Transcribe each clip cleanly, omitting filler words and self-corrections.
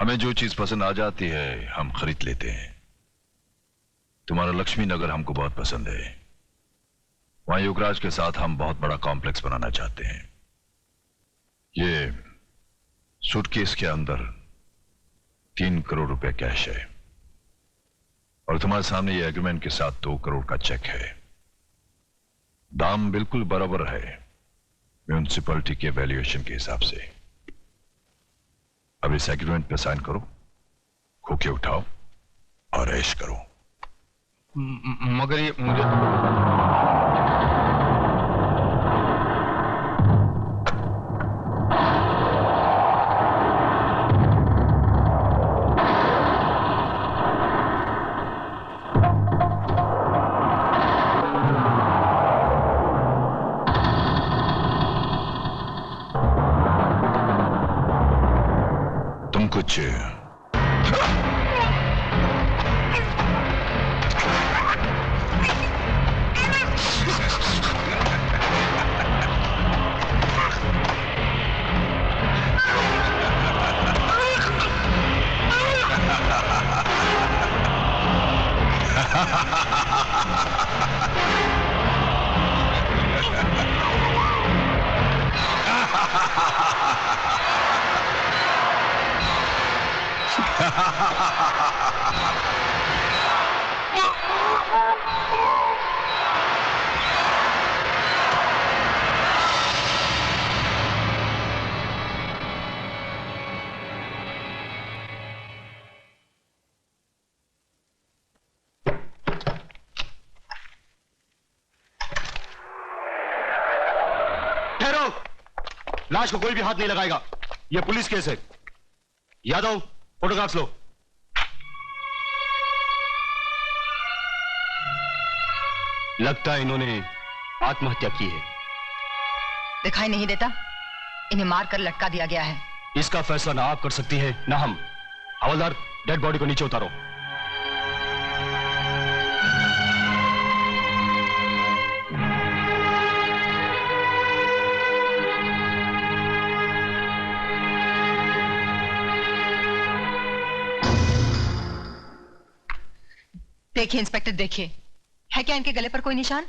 हमें जो चीज पसंद आ जाती है हम खरीद लेते हैं। तुम्हारा लक्ष्मी नगर हमको बहुत पसंद है। वहां युवराज के साथ हम बहुत बड़ा कॉम्प्लेक्स बनाना चाहते हैं। ये सूटकेस के अंदर 3 करोड़ रुपए कैश है और तुम्हारे सामने ये एग्रीमेंट के साथ 2 करोड़ का चेक है। दाम बिल्कुल बराबर है म्यूनिसिपैलिटी के वैल्यूएशन के हिसाब से। अब इस एग्रीमेंट पे साइन करो, खोखे उठाओ और ऐश करो। मगर ये मुझे कुछ लाश को कोई भी हाथ नहीं लगाएगा। यह पुलिस केस है। यादव, फोटोग्राफ्स लो। लगता है इन्होंने आत्महत्या की है। दिखाई नहीं देता? इन्हें मारकर लटका दिया गया है। इसका फैसला ना आप कर सकती है ना हम। हवलदार, डेड बॉडी को नीचे उतारो। देखिए इंस्पेक्टर, देखिए, है क्या इनके गले पर कोई निशान?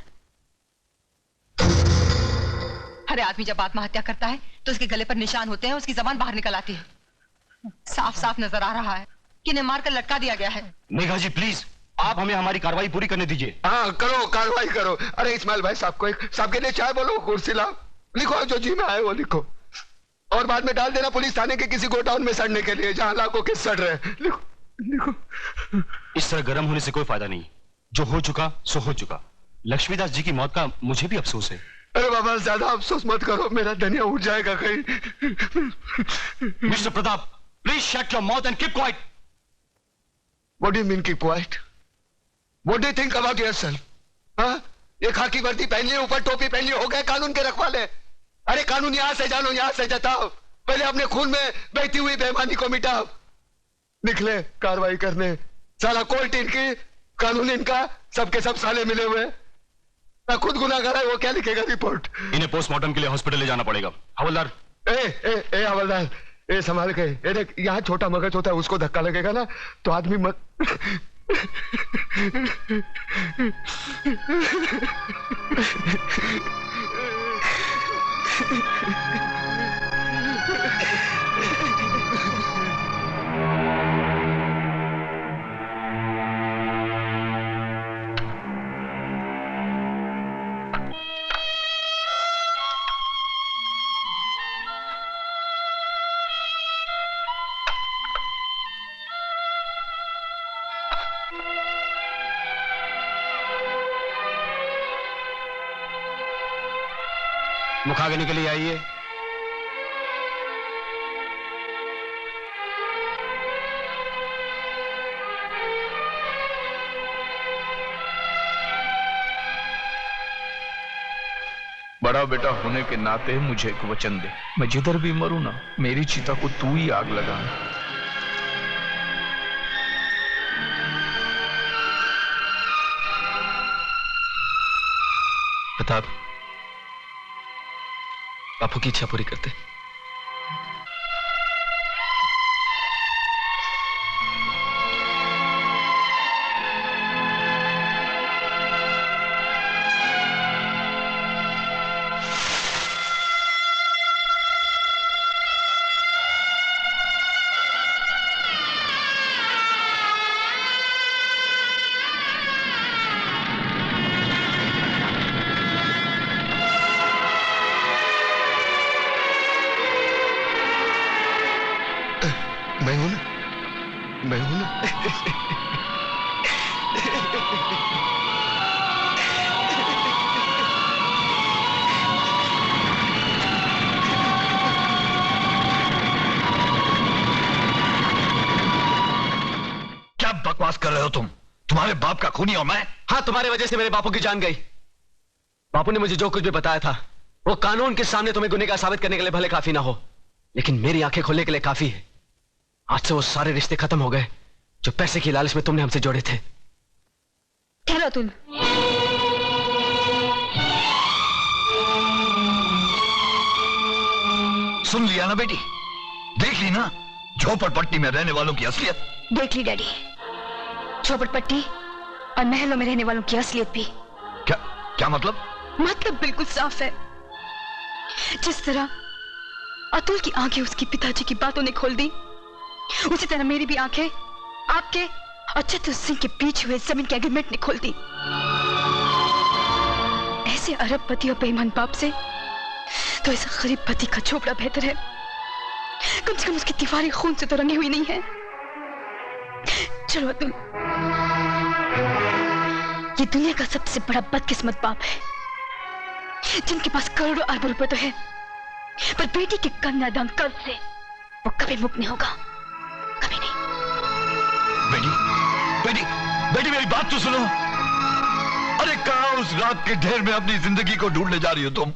हर आदमी जब आत्महत्या करता है तो उसके गले पर निशान होते हैं, उसकी जबान बाहर निकल आती है। साफ साफ नजर आ रहा है कि इन्हें मारकर लटका दिया गया है। मेघा जी प्लीज, आप हमें हमारी कार्रवाई पूरी करने दीजिए। हाँ करो, कार्रवाई करो। अरे इस्माइल भाई साहब को साहब के लिए चाय बोलो, कुर्सी लाओ, लिखो जो जी में आए वो लिखो और बाद में डाल देना पुलिस थाने के किसी गोडाउन में सड़ने के लिए जहां लाखों के सड़ रहे। लिखो लिखो। इस तरह गर्म होने से कोई फायदा नहीं। जो हो चुका सो हो चुका। लक्ष्मीदास जी की मौत का मुझे भी अफसोस है। अरे बाबा ज्यादा अफसोस मत करो, मेरा धनिया उठ जाएगा कहीं। Mister Pratap, please shut your mouth and keep quiet. What do you mean keep quiet? What do you think about yourself? हाँ, ये खाकी वर्दी पहन ली, ऊपर टोपी पहन ली, हो गए कानून के रखवाले। अरे कानून यहां से जानो, यहां से जताओ। पहले अपने खून में बहती हुई बेईमानी को मिटाओ। निकले कार्रवाई करने। साला कोर्ट इनकी, कानून इनका, सबके सब साले मिले हुए। मैं खुद गुनाहगार है, वो क्या लिखेगा रिपोर्ट? इन्हें पोस्टमार्टम के लिए हॉस्पिटल ले जाना पड़ेगा। हवलदार, ए हवलदार, ए संभाल के। ए देख, यहाँ छोटा मगज होता है, उसको धक्का लगेगा ना तो आदमी मत। मुखाग्नि के लिए आइए। बड़ा बेटा होने के नाते मुझे एक वचन दे, मैं जिधर भी मरूं ना, मेरी चिता को तू ही आग लगाना। प्रताप, बापू की इच्छा पूरी करते। मैं हूं ना, मैं हूं ना। क्या बकवास कर रहे हो तुम? तुम्हारे बाप का खूनी हूं मैं? हाँ, तुम्हारे वजह से मेरे बापू की जान गई। बापू ने मुझे जो कुछ भी बताया था वो कानून के सामने तुम्हें गुनहगार साबित करने के लिए भले काफी ना हो, लेकिन मेरी आंखें खोलने के लिए काफी है। आज से वो सारे रिश्ते खत्म हो गए जो पैसे की लालच में तुमने हमसे जोड़े थे। ठहरो तुम। सुन लिया ना बेटी? देख ली ना झोपड़पट्टी में रहने वालों की असलियत? देख ली डैडी, झोपड़पट्टी और महलों में रहने वालों की असलियत भी। क्या क्या मतलब? मतलब बिल्कुल साफ है। जिस तरह अतुल की आंखें उसकी पिताजी की बातों ने खोल दी, उसी तरह मेरी भी आंखें आपके और चतुर सिंह के बीच हुए जमीन के एग्रीमेंट ने खोल दी। ऐसे अरबपति और बेईमान बाप से तो ऐसा गरीब पति का झोपड़ा बेहतर है। कम से कम उसकी दीवारें खून से तो रंगी हुई नहीं है। चलो अतुल, ये दुनिया का सबसे बड़ा बदकिस्मत बाप है जिनके पास करोड़ों अरबों रुपए तो है, पर बेटी के कन्यादान कर्ज से वो कभी मुक्त नहीं होगा, कभी नहीं। बेटी बेटी बेटी मेरी बात तो सुनो। अरे कहां उस रात के ढेर में अपनी जिंदगी को ढूंढने जा रही हो तुम?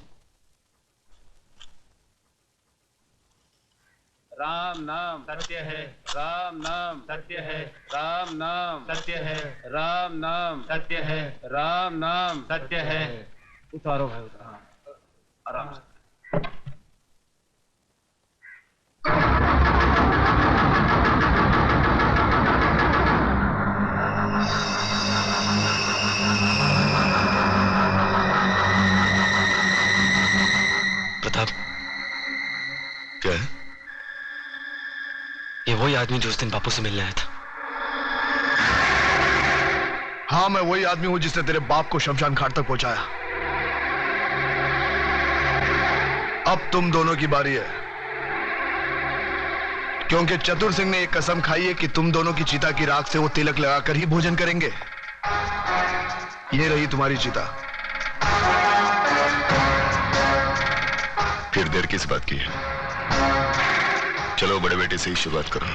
राम नाम सत्य है, राम नाम सत्य है, राम नाम सत्य है, राम नाम सत्य है, राम नाम सत्य है। उतारो भाई उतारो, आराम से। प्रताप, क्या है? ये वही आदमी जो उस दिन बापू से मिलने आया था। हाँ, मैं वही आदमी हूं जिसने तेरे बाप को शमशान घाट तक पहुंचाया। अब तुम दोनों की बारी है, क्योंकि चतुर सिंह ने एक कसम खाई है कि तुम दोनों की चिता की राख से वो तिलक लगाकर ही भोजन करेंगे। ये रही तुम्हारी चिता। फिर देर किस बात की है? चलो बड़े बेटे से ही शुरुआत करो।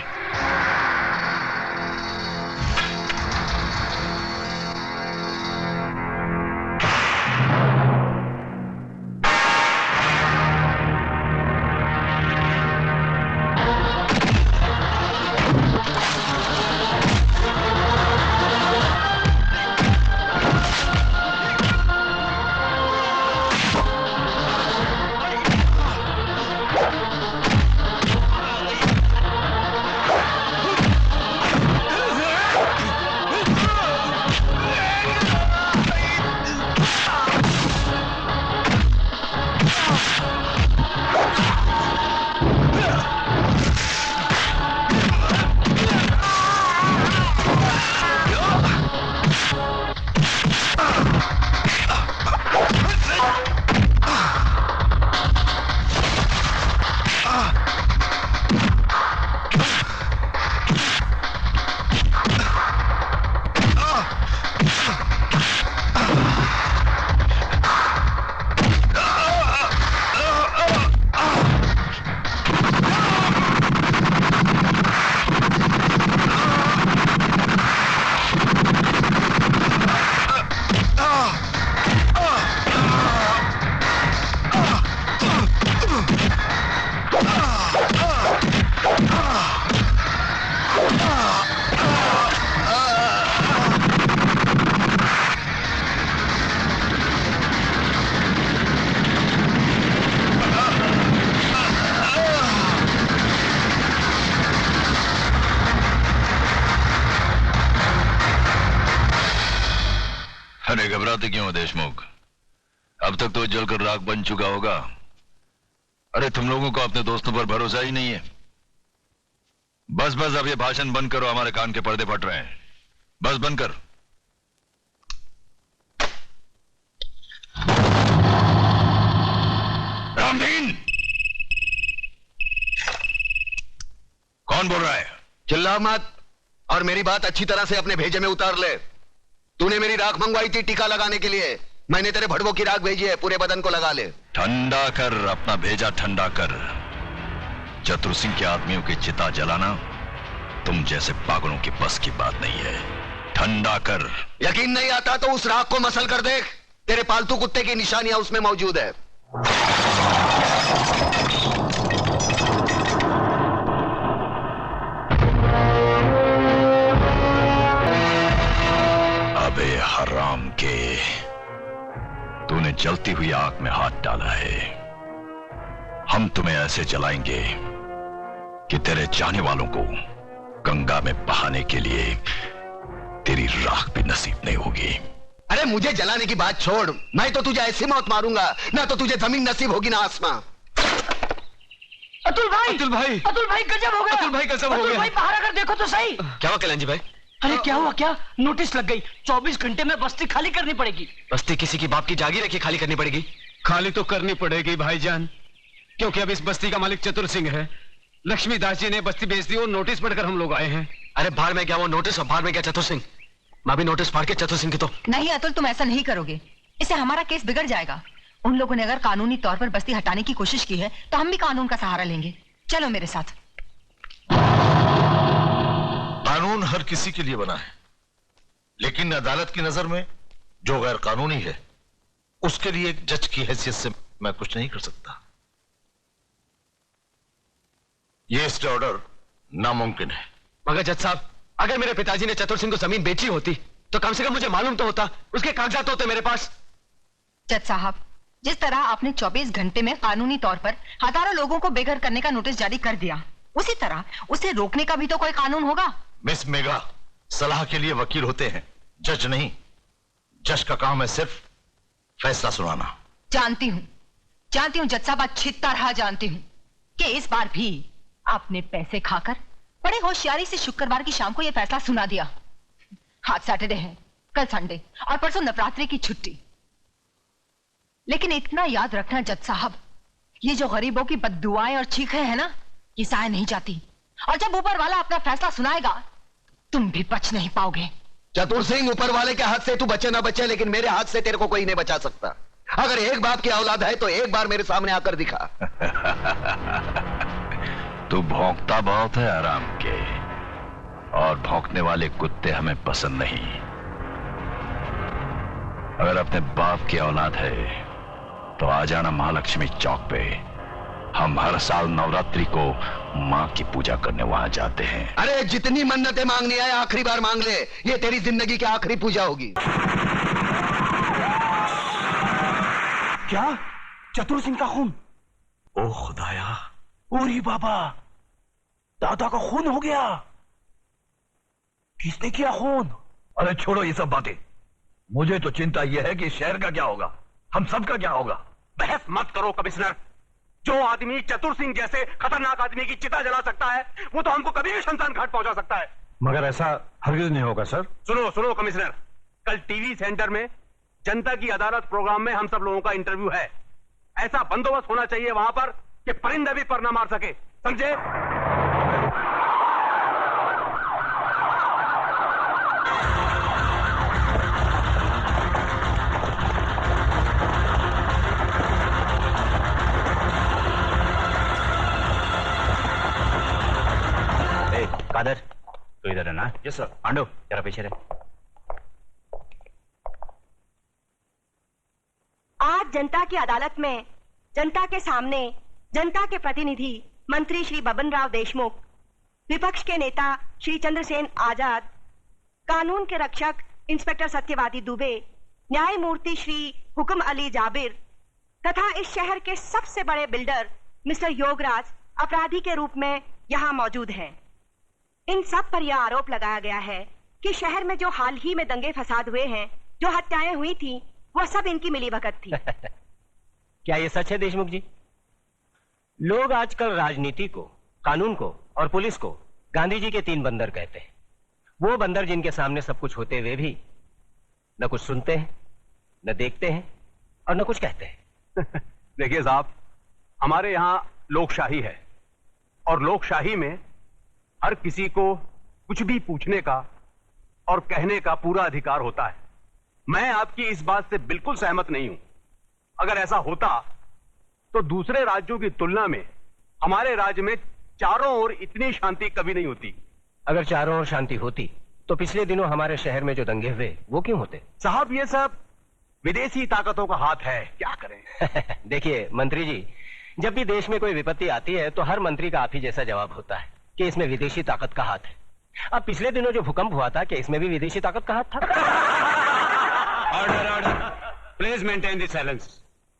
अरे घबराते क्यों हो देशमुख? अब तक तो जलकर राख बन चुका होगा। अरे तुम लोगों को अपने दोस्तों पर भरोसा ही नहीं है। बस बस अब ये भाषण बंद करो, हमारे कान के पर्दे फट रहे हैं। बस बंद कर। रामदीन, कौन कौन बोल रहा है? चिल्ला मत और मेरी बात अच्छी तरह से अपने भेजे में उतार ले। तूने मेरी राख मंगवाई थी टीका लगाने के लिए, मैंने तेरे भड़वों की राख भेजी है, पूरे बदन को लगा ले। ठंडा कर, अपना भेजा ठंडा कर। चतुर सिंह के आदमियों की चिता जलाना तुम जैसे पागलों की बस की बात नहीं है। ठंडा कर। यकीन नहीं आता तो उस राख को मसल कर देख, तेरे पालतू कुत्ते की निशानियां उसमें मौजूद है। अबे हराम के, तूने जलती हुई आग में हाथ डाला है। हम तुम्हें ऐसे जलाएंगे कि तेरे चाहने वालों को गंगा में बहाने के लिए तेरी राख भी नसीब नहीं होगी। अरे मुझे जलाने की बात छोड़, मैं तो तुझे ऐसी मौत मारूंगा ना तो तुझे जमीन नसीब होगी ना आसमां। अतुल भाई गजब हो गया। अतुल भाई गजब हो अतुल गया। भाई बाहर आकर देखो तो सही। क्या हुआ कल्याण जी भाई? अरे क्या हुआ? क्या नोटिस लग गई, 24 घंटे में बस्ती खाली करनी पड़ेगी। बस्ती किसी की बाप की जागीर है कि खाली करनी पड़ेगी? खाली तो करनी पड़ेगी भाईजान, क्योंकि अब इस बस्ती का मालिक चतुर सिंह है। लक्ष्मीदास जी ने बस्ती बेच दी और नोटिस पढ़कर हम लोग आए हैं। अरे बाहर में क्या वो नोटिस और बाहर में क्या चतुर सिंह? मैं भी नोटिस फाड़ के चतुर सिंह की तो। नहीं अतुल, तुम ऐसा नहीं करोगे, इससे हमारा केस बिगड़ जाएगा। उन लोगों ने अगर कानूनी तौर पर बस्ती हटाने की कोशिश की है तो हम भी कानून का सहारा लेंगे। चलो मेरे साथ। कानून हर किसी के लिए बना है, लेकिन अदालत की नजर में जो गैर कानूनी है उसके लिए एक जज की हैसियत से मैं कुछ नहीं कर सकता। यह स्टे ऑर्डर नामुमकिन है। मगर जज साहब, अगर मेरे पिताजी ने चतुर सिंह को जमीन बेची होती तो कम से कम मुझे मालूम तो होता, उसके कागजात होते मेरे पास। जज साहब, जिस तरह आपने 24 घंटे में कानूनी तौर पर हजारों लोगों को बेघर करने का नोटिस जारी कर दिया, उसी तरह उसे रोकने का भी तो कोई कानून होगा। मिस मेघा, सलाह के लिए वकील होते हैं, जज नहीं। जज का काम है सिर्फ फैसला सुनाना। जानती हूँ जज साहब, अच्छी तरह जानती हूँ कि इस बार भी आपने पैसे खाकर बड़े होशियारी से शुक्रवार की शाम को यह फैसला सुना दिया। आज सैटरडे है, कल संडे और परसों नवरात्रि की छुट्टी। लेकिन इतना याद रखना जज साहब, ये जो गरीबों की बद्दुआएं और चीखें हैं ना, ये साए नहीं जाती। और जब ऊपर वाला अपना फैसला सुनाएगा तुम भी बच नहीं पाओगे। चतुर सिंह, ऊपर वाले के हाथ से तू बचे ना बचे, लेकिन मेरे हाथ से तेरे को कोई नहीं बचा सकता। अगर एक बाप की औलाद है तो एक बार मेरे सामने आकर दिखा। तू भौंकता बहुत है आराम के, और भौंकने वाले कुत्ते हमें पसंद नहीं। अगर अपने बाप की औलाद है तो आ जाना महालक्ष्मी चौक पे। हम हर साल नवरात्रि को मां की पूजा करने वहां जाते हैं। अरे जितनी मन्नतें मांगनी है आखिरी बार मांग ले, ये तेरी जिंदगी की आखिरी पूजा होगी। क्या? चतुर सिंह का खून? ओ खुदाया, ओरी बाबा, दादा का खून हो गया। किसने किया खून? अरे छोड़ो ये सब बातें, मुझे तो चिंता यह है कि शहर का क्या होगा, हम सब का क्या होगा। बहस मत करो कमिश्नर। जो आदमी चतुर सिंह जैसे खतरनाक आदमी की चिता जला सकता है, वो तो हमको कभी भी शमशान घाट पहुंचा सकता है। मगर ऐसा हरगिज नहीं होगा सर। सुनो कमिश्नर, कल टीवी सेंटर में जनता की अदालत प्रोग्राम में हम सब लोगों का इंटरव्यू है। ऐसा बंदोबस्त होना चाहिए वहां पर कि परिंदा भी पर ना मार सके, समझे? कादर, तो इधर है ना? Yes sir. पांडु, जरा पीछे रहे। आज जनता की अदालत में जनता के सामने जनता के प्रतिनिधि मंत्री श्री बबन राव देशमुख, विपक्ष के नेता श्री चंद्रसेन आजाद, कानून के रक्षक इंस्पेक्टर सत्यवादी दुबे, न्यायमूर्ति श्री हुक्म अली जाबिर तथा इस शहर के सबसे बड़े बिल्डर मिस्टर योगराज अपराधी के रूप में यहाँ मौजूद हैं। इन सब पर यह आरोप लगाया गया है कि शहर में जो हाल ही में दंगे फसाद हुए हैं, जो हत्याएं हुई थी, वह सब इनकी मिलीभगत थी। क्या ये सच है देशमुख जी? लोग आजकल राजनीति को, कानून को और पुलिस को गांधी जी के 3 बंदर कहते हैं। वो बंदर जिनके सामने सब कुछ होते हुए भी न कुछ सुनते हैं, न देखते हैं और न कुछ कहते हैं। देखिए साहब, हमारे यहाँ लोकशाही है और लोकशाही में हर किसी को कुछ भी पूछने का और कहने का पूरा अधिकार होता है। मैं आपकी इस बात से बिल्कुल सहमत नहीं हूं। अगर ऐसा होता तो दूसरे राज्यों की तुलना में हमारे राज्य में चारों ओर इतनी शांति कभी नहीं होती। अगर चारों ओर शांति होती तो पिछले दिनों हमारे शहर में जो दंगे हुए वो क्यों होते? साहब, ये सब विदेशी ताकतों का हाथ है, क्या करें। देखिए मंत्री जी, जब भी देश में कोई विपत्ति आती है तो हर मंत्री का आप ही जैसा जवाब होता है कि इसमें विदेशी ताकत का हाथ है। अब पिछले दिनों जो भूकंप हुआ था, क्या इसमें भी विदेशी ताकत का हाथ था? Order order, please maintain the silence.